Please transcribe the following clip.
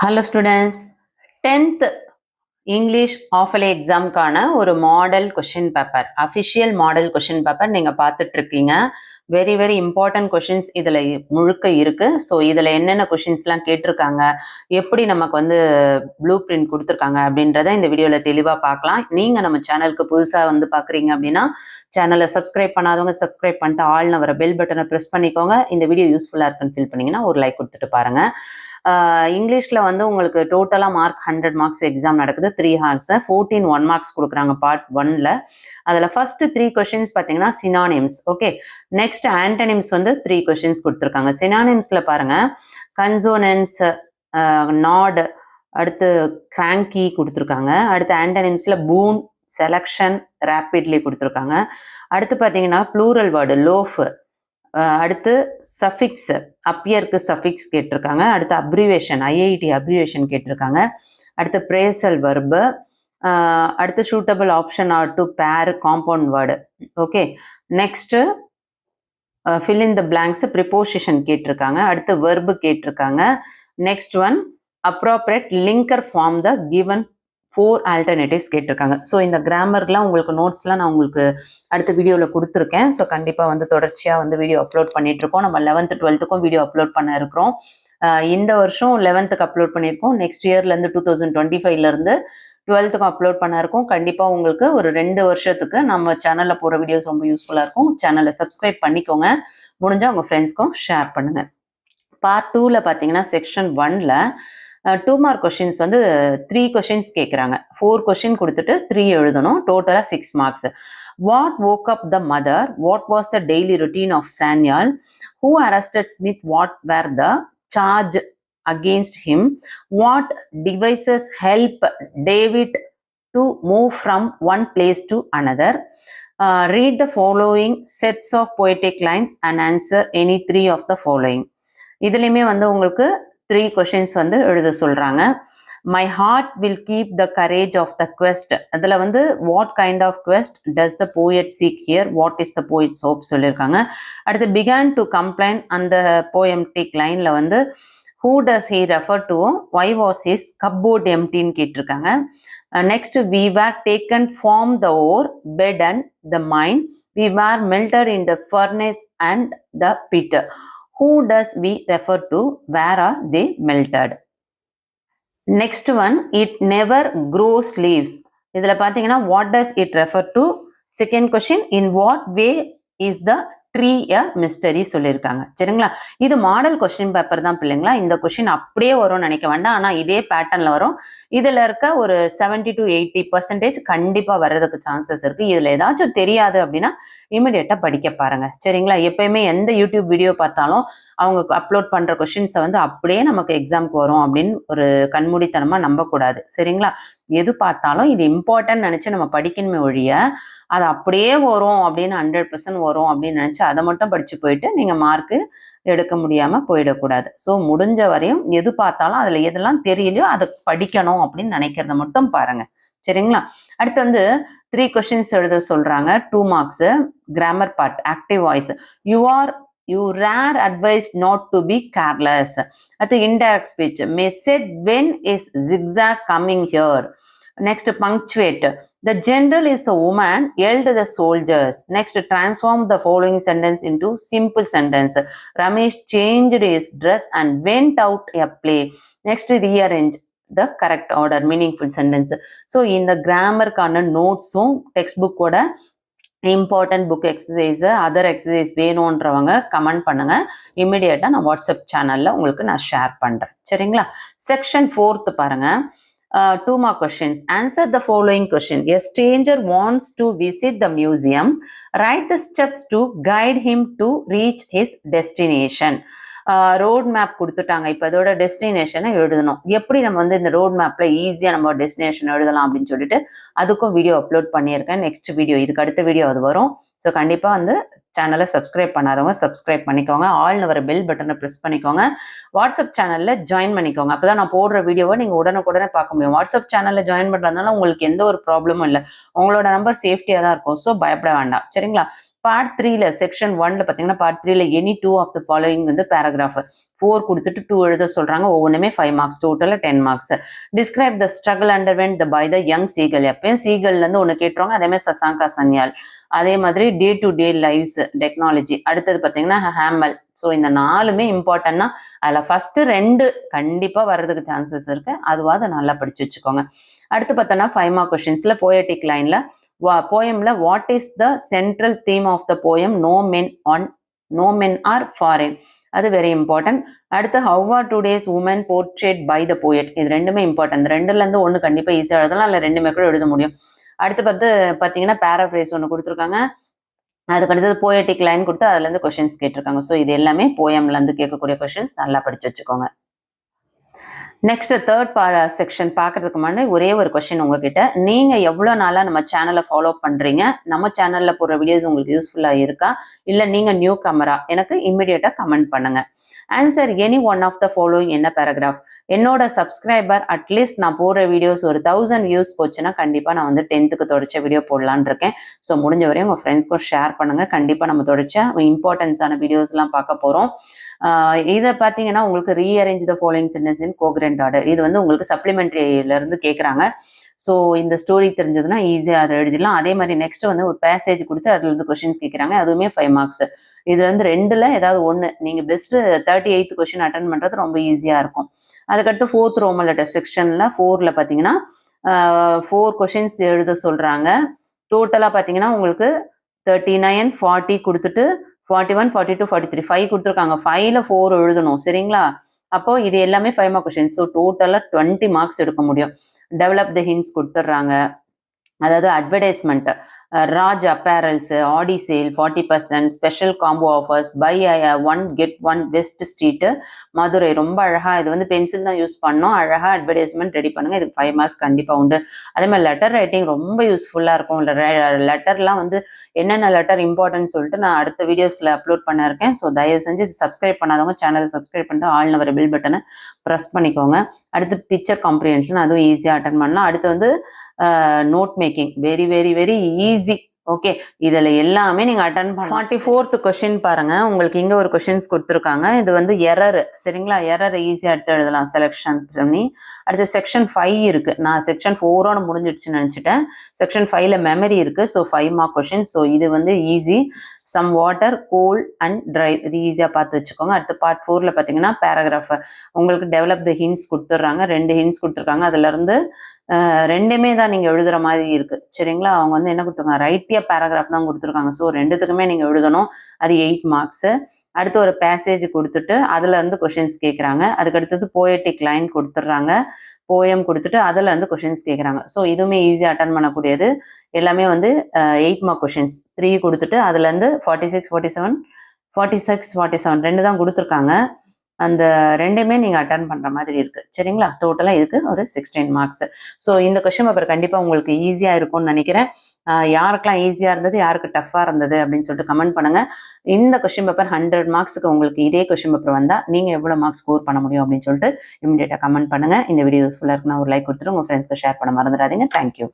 Hello students, 10th English Half-Yearly எக்ஸாம்க்கான ஒரு model question paper, official model question paper நீங்கள் பார்த்துட்டு இருக்கீங்க. வெரி வெரி இம்பார்ட்டன்ட் கொஷின்ஸ் இதில் முழுக்க இருக்கு. ஸோ இதில் என்னென்ன கொஷின்ஸ்லாம் கேட்டிருக்காங்க, எப்படி நமக்கு வந்து ப்ளூ பிரிண்ட் கொடுத்துருக்காங்க அப்படின்றத இந்த வீடியோவில் தெளிவாக பார்க்கலாம். நீங்கள் நம்ம சேனலுக்கு புதுசாக வந்து பார்க்குறீங்க அப்படின்னா சேனலை சப்ஸ்கிரைப் பண்ணாதவங்க சப்ஸ்கிரைப் பண்ணிட்டு ஆள்னு வர பெல் பட்டனை ப்ரெஸ் பண்ணிக்கோங்க. இந்த வீடியோ யூஸ்ஃபுல்லாக இருக்குன்னு ஃபீல் பண்ணிங்கன்னா ஒரு லைக் கொடுத்துட்டு பாருங்கள். இங்கிலீஷில் வந்து உங்களுக்கு டோட்டலாக மார்க் 100 மார்க்ஸ் எக்ஸாம் நடக்குது. 3 ஹார்ஸ் 14 1 மார்க்ஸ் கொடுக்குறாங்க பார்ட் 1ல். அதில் ஃபர்ஸ்ட் 3 கொஷின்ஸ் பார்த்தீங்கன்னா சினானிம்ஸ். ஓகே, நெக்ஸ்ட் ஆன்டனிம்ஸ் வந்து 3 கொஷின்ஸ் கொடுத்துருக்காங்க. சினானிம்ஸில் பாருங்கள், கன்சோனன்ஸ், நாட், அடுத்து கிராங்கி கொடுத்துருக்காங்க. அடுத்து ஆன்டனிம்ஸில் பூன், செலக்ஷன், ரேப்பிட்லி கொடுத்துருக்காங்க. அடுத்து பார்த்தீங்கன்னா ப்ளூரல் வேர்டு லோஃப், அடுத்து சஃபிக்ஸ், அப்பியருக்கு சஃபிக்ஸ் கேட்டிருக்காங்க. அடுத்து அப்ரிவேஷன், ஐஐடி அப்ரிவேஷன் கேட்டிருக்காங்க. அடுத்து பிரேசல் வர்பு, அடுத்து suitable option or to pair compound word. Okay, next fill in the blanks, preposition கேட்டிருக்காங்க. அடுத்து வெர்பு கேட்டிருக்காங்க. Next one appropriate linker from the given 4 alternatives கேட்டிருக்காங்க. ஸோ இந்த கிராமர்லாம் உங்களுக்கு நோட்ஸ்லாம் நான் உங்களுக்கு அடுத்த வீடியோவில் கொடுத்துருக்கேன். ஸோ கண்டிப்பாக வந்து தொடர்ச்சியாக வந்து வீடியோ அப்லோட் பண்ணிகிட்ருக்கோம். நம்ம 11th 12th வீடியோ அப்லோட் பண்ண இருக்கிறோம். இந்த வருஷம் 11th அப்லோட் பண்ணியிருக்கோம். நெக்ஸ்ட் இயர்லேருந்து 2025லேருந்து 12th அப்லோட் பண்ண இருக்கும். கண்டிப்பாக உங்களுக்கு ஒரு 2 வருஷத்துக்கு நம்ம சேனலில் போகிற வீடியோஸ் ரொம்ப யூஸ்ஃபுல்லாக இருக்கும். சேனலை சப்ஸ்கிரைப் பண்ணிக்கோங்க. முடிஞ்சால் உங்கள் ஃப்ரெண்ட்ஸ்க்கும் ஷேர் பண்ணுங்கள். பார்ட் 2ல் பார்த்தீங்கன்னா செக்ஷன் 1ல் 2 மார்க் கொஷின்ஸ் வந்து 3 கொஷின்ஸ் கேட்குறாங்க. 4 கொஷின் கொடுத்துட்டு 3 எழுதணும். டோட்டலாக 6 marks. What woke up the mother? What was the daily routine of Sanyal? Who arrested Smith? What were the charge against him? What devices help David to move from one place to another? Read the following sets of poetic lines and answer any 3 of the following. இதுலையுமே வந்து உங்களுக்கு 3 questions வந்து எழுத சொல்கிறாங்க. My heart will keep the courage of the quest. அதில் வந்து what kind of quest does the poet seek here? What is the poet's hope சொல்லியிருக்காங்க. அடுத்து பிகான் டு கம்ப்ளைன், அந்த போயம்டிக் லைனில் வந்து who does he refer to? Why was his cupboard எம்டின்னு கேட்டிருக்காங்க. Next we were taken from the ore bed and the mine, we were melted in the furnace and the pit. Who does we refer to? Where are they melted? Next one, it never grows leaves. இதில் பார்த்தீங்கன்னா what does it refer to? Second question, in what way is the tree a mystery சொல்லியிருக்காங்க. சரிங்களா, இது model question paper தான் பிள்ளைங்களா. இந்த question அப்படியே வரும்னு நினைக்க வேண்டாம். ஆனால் இதே பேட்டர்னில் வரும். இதில் இருக்க ஒரு 70 to 80% கண்டிப்பாக வர்றதுக்கு சான்சஸ் இருக்குது. இதில் ஏதாச்சும் தெரியாது அப்படின்னா இமிடியேட்டாக படிக்க பாருங்க. சரிங்களா, எப்பயுமே எந்த யூடியூப் வீடியோ பார்த்தாலும் அவங்க அப்லோட் பண்ணுற கொஷின்ஸை வந்து அப்படியே நமக்கு எக்ஸாமுக்கு வரும் அப்படின்னு ஒரு கண்மூடித்தனமாக நம்பக்கூடாது. சரிங்களா, எது பார்த்தாலும் இது இம்பார்ட்டன்ட் நினச்சி நம்ம படிக்கணுமே ஒழிய அது அப்படியே வரும் அப்படின்னு 100% வரும் அப்படின்னு நினச்சி அதை மட்டும் படித்து போயிட்டு நீங்கள் மார்க்கு எடுக்க முடியாமல் போயிடக்கூடாது. ஸோ முடிஞ்ச வரையும் எது பார்த்தாலும் அதில் எதெல்லாம் தெரியலையோ அதை படிக்கணும் அப்படின்னு நினைக்கிறத மட்டும் பாருங்கள். சரிங்களா, அடுத்து வந்து 3 கொஷின்ஸ் எழுத சொல்கிறாங்க. 2 marks. Grammar part, active voice. You rare advised not to be careless. At the indirect speech, may said when is zigzag coming here? Next, punctuate. The general is a woman, yelled the soldiers. Next, transform the following sentence into simple sentence. Ramesh changed his dress and went out a play. Next, rearrange the correct order, meaningful sentence. So in the grammar கான நோட்ஸும் text புக்கோட important book exercise other exercise வேணுன்றவங்க comment பண்ணுங்க. இமிடியேட்டாக நான் WhatsApp சேனலில் உங்களுக்கு நான் share பண்ணுறேன். சரிங்களா, செக்ஷன் 4th பாருங்க. 2 mark questions. Answer the following question. A Stranger wants to visit the museum. Right the steps to guide him to reach his destination. Road map கொடுத்துட்டாங்க. இப்போ இதோட டெஸ்டினேஷனை எழுதணும். எப்படி நம்ம வந்து இந்த ரோட் மேப்பில் ஈஸியாக நம்ம டெஸ்டினேஷன் எழுதலாம் அப்படின்னு சொல்லிட்டு அதுக்கும் வீடியோ அப்லோட் பண்ணியிருக்கேன். நெக்ஸ்ட் வீடியோ, இதுக்கு அடுத்த வீடியோ அது வரும். ஸோ கண்டிப்பாக வந்து சேனலை சப்ஸ்கிரைப் பண்ணாதவங்க சப்ஸ்கிரைப் பண்ணிக்கோங்க. ஆல்னு வர பெல் பட்டனை ப்ரெஸ் பண்ணிக்கோங்க. வாட்ஸ்அப் சேனலில் ஜாயின் பண்ணிக்கோங்க. அப்போ தான் நான் போடுற வீடியோவை நீங்கள் உடனுக்குடனே பார்க்க முடியும். வாட்ஸ்அப் சேனலில் ஜாயின் பண்ணுறதுனால உங்களுக்கு எந்த ஒரு ப்ராப்ளமும் இல்லை. உங்களோட நம்பர் சேஃப்டியாக தான் இருக்கும். ஸோ பயப்பட வேண்டாம். சரிங்களா, பார்ட் 3ல செக்ஷன் 1ல பார்த்தீங்கன்னா பார்ட் 3ல எனி 2 ஆஃப் த ஃபாலோயிங் வந்து பேராகிராஃப் 4 கொடுத்துட்டு 2 எழுத சொல்றாங்க. ஒவ்வொன்றுமே 5 மார்க்ஸ், டோட்டலாக 10 marks. Describe the struggle underwent by the young seagull. எப்பயும் சீகல்லேருந்து ஒன்று கேட்டுருவாங்க. அதே மாதிரி சசாங்கா சன்யால், அதே மாதிரி day to day lives technology. அடுத்தது பார்த்தீங்கன்னா ஹேமல். ஸோ இந்த 4மே இம்பார்ட்டன்னா அதில் ஃபர்ஸ்ட் 2 கண்டிப்பாக வர்றதுக்கு சான்சஸ் இருக்கு. அதுவாது நல்லா படிச்சு வச்சுக்கோங்க. அடுத்து பார்த்தோன்னா 5 மார்க் கொஸ்டின்ஸ்ல போயட்டிக் லைன்ல போயம்ல what is the central theme of the poem no men are foreign, அது வெரி இம்பார்ட்டன்ட். அடுத்து how are today's women portrayed by the poet, இது ரெண்டுமே இம்பார்ட்டன்ட். 2லேருந்து 1 கண்டிப்பாக ஈஸியாக எழுதலாம், இல்லை 2மே கூட எழுத முடியும். அடுத்து பார்த்தீங்கன்னா பேராஃப்ரேஸ் ஒன்று கொடுத்துருக்காங்க. அதுக்கு அடுத்தது போயட்டிக் லைன் கொடுத்து அதுலேருந்து கொஸ்டின்ஸ் கேட்டிருக்காங்க. ஸோ இது எல்லாமே போயம்லேருந்து கேட்கக்கூடிய கொஸ்டின்ஸ், நல்லா படிச்சு வச்சுக்கோங்க. நெக்ஸ்ட் தேர்ட் செக்ஷன் பார்க்கறதுக்கு முன்னாடி ஒரே ஒரு கொஸ்டின் உங்ககிட்ட. நீங்க எவ்வளோ நாளாக நம்ம சேனலை ஃபாலோ பண்றீங்க? நம்ம சேனல்ல போடுற வீடியோஸ் உங்களுக்கு யூஸ்ஃபுல்லா இருக்கா? இல்லை நீங்க நியூ கமரா? எனக்கு இம்மிடியேட்டா கமெண்ட் பண்ணுங்க. Answer any one of the following என்ன பேராகிராஃப். என்னோட சப்ஸ்கிரைபர் அட்லீஸ்ட் நான் போடுற வீடியோஸ் ஒரு 1000 வியூஸ் போச்சுன்னா கண்டிப்பாக நான் வந்து 10th தொடச்ச வீடியோ போடலான்னு இருக்கேன். ஸோ முடிஞ்ச வரையும் உங்கள் ஃப்ரெண்ட்ஸ்க்கும் ஷேர் பண்ணுங்க. கண்டிப்பாக நம்ம தொடச்ச இம்பார்ட்டன்ஸான வீடியோஸ்லாம் பார்க்க போகிறோம். இதை பார்த்தீங்கன்னா உங்களுக்கு rearrange the following sentence in coherent order, இது வந்து உங்களுக்கு சப்ளிமெண்ட்ரியிலேருந்து கேட்குறாங்க. ஸோ இந்த ஸ்டோரி தெரிஞ்சதுன்னா ஈஸியாக அதை எழுதிடலாம். அதே மாதிரி நெக்ஸ்ட் வந்து ஒரு பேசேஜ் கொடுத்து அதுல இருந்து கொஸ்டின்ஸ் கேட்குறாங்க. அதுவுமே 5 மார்க்ஸ். இதுல இருந்து 2ல் ஏதாவது ஒன்று நீங்கள் பெஸ்ட் 38th கொஸ்டின் அட்டன் பண்ணுறது ரொம்ப ஈஸியாக இருக்கும். அதுக்கடுத்து 4th ரோமன் லெட்டர் செக்ஷனில் 4ல் பார்த்தீங்கன்னா 4 கொஸ்டின்ஸ் எழுத சொல்கிறாங்க. டோட்டலாக பார்த்தீங்கன்னா உங்களுக்கு 39, 40 கொடுத்துட்டு 41, 42, 43 5 கொடுத்துருக்காங்க. 5ல் 4 எழுதணும், சரிங்களா? அப்போ இது எல்லாமே 5 மார்க் கொஸ்டின். ஸோ டோட்டலாக 20 மார்க்ஸ் எடுக்க முடியும். டெவலப் த ஹின்ஸ் கொடுத்துட்றாங்க. அதாவது advertisement, Raj apparels Aadi sale 40%, special combo offers, buy 1 get 1 west street Madurai. ரொம்ப அழகாக இது வந்து பென்சில் தான் யூஸ் பண்ணோம். அழகாக அட்வர்டைஸ்மெண்ட் ரெடி பண்ணுங்க. இதுக்கு 5 மார்க்ஸ் கண்டிப்பாக உண்டு. அதே மாதிரி லெட்டர் ரைட்டிங் ரொம்ப யூஸ்ஃபுல்லாக இருக்கும். லெட்டர்லாம் வந்து என்னென்ன லெட்டர் இம்பார்ட்டன்ட் சொல்லிட்டு நான் அடுத்த வீடியோஸில் அப்லோட் பண்ண இருக்கேன். ஸோ தயவு செஞ்சு சப்ஸ்கிரைப் பண்ணாதவங்க சேனலை சப்ஸ்கிரைப் பண்ணிட்டு ஆல்னு வர பில் பட்டனை ப்ரெஸ் பண்ணிக்கோங்க. அடுத்து பிக்சர் காம்ப்ரிஹென்ஷன், அதுவும் ஈஸியாக அட்டன் பண்ணலாம். அடுத்து வந்து note making, very very very easy. Okay, இதில் எல்லாமே நீங்கள் அட்டன் பண்ண. 44th கொஸ்டின் பாருங்க. உங்களுக்கு இங்கே ஒரு கொஸ்டின்ஸ் கொடுத்துருக்காங்க. இது வந்து எரர், சரிங்களா? எரர் ஈஸியாக எடுத்து எழுதலாம் செலெக்ஷன் பண்ணி. அடுத்து செக்ஷன் 5 இருக்கு. நான் செக்ஷன் 4ஓட முடிஞ்சிடுச்சுன்னு நினச்சிட்டேன். செக்ஷன் 5ல் மெமரி இருக்கு. So 5 mark question. ஸோ இது வந்து easy. Some water, coal and drive, இது ஈஸியாக பார்த்து வச்சுக்கோங்க. அடுத்து பார்ட் 4ல் பார்த்தீங்கன்னா பேராகிராஃப் உங்களுக்கு டெவலப் த ஹின்ஸ் கொடுத்துட்றாங்க. 2 ஹின்ஸ் கொடுத்துருக்காங்க. அதுலேருந்து 2மே தான் நீங்கள் எழுதுகிற மாதிரி இருக்குது, சரிங்களா? அவங்க வந்து என்ன கொடுத்துருக்காங்க, ரைட்டிய பேராகிராஃப் தான் கொடுத்துருக்காங்க. ஸோ 2த்துக்குமே நீங்கள் எழுதணும். அது 8 மார்க்ஸு. அடுத்து ஒரு பேசேஜ் கொடுத்துட்டு அதுலேருந்து கொஷின்ஸ் கேட்குறாங்க. அதுக்கடுத்தது போயட்டிக் லைன் கொடுத்துட்றாங்க. போயம் கொடுத்துட்டு அதில் வந்து கொஷின்ஸ் கேட்குறாங்க. ஸோ இதுவுமே ஈஸியாக அட்டன் பண்ணக்கூடியது. எல்லாமே வந்து 8 மார்க் கொஷின்ஸ். 3 கொடுத்துட்டு அதுலேருந்து 46, 47 2 தான் கொடுத்துருக்காங்க. அந்த 2மே நீங்கள் அட்டன் பண்ணுற மாதிரி இருக்குது, சரிங்களா? டோட்டலாக இதுக்கு ஒரு 16 மார்க்ஸ். ஸோ இந்த கொஸ்டின் பேப்பர் கண்டிப்பாக உங்களுக்கு ஈஸியாக இருக்கும்னு நினைக்கிறேன். யாருக்கெல்லாம் ஈஸியாக இருந்தது, யாருக்கு டஃப்பாக இருந்தது அப்படின்னு சொல்லிட்டு கமெண்ட் பண்ணுங்கள். இந்த கொஸ்டின் பேப்பர் 100 மார்க்ஸுக்கு உங்களுக்கு இதே கொஸ்டின் பேப்பர் வந்தால் நீங்கள் எவ்வளோ மார்க்ஸ் ஸ்கோர் பண்ண முடியும் அப்படின்னு சொல்லிட்டு இமீடியட்டாக கமெண்ட் பண்ணுங்கள். இந்த வீடியோ யூஸ்ஃபுல்லாக இருக்குன்னா ஒரு லைக் கொடுத்துட்டு உங்கள் ஃப்ரெண்ட்ஸ்க்கு ஷேர் பண்ண மறந்துடாதீங்க. தேங்க்யூ.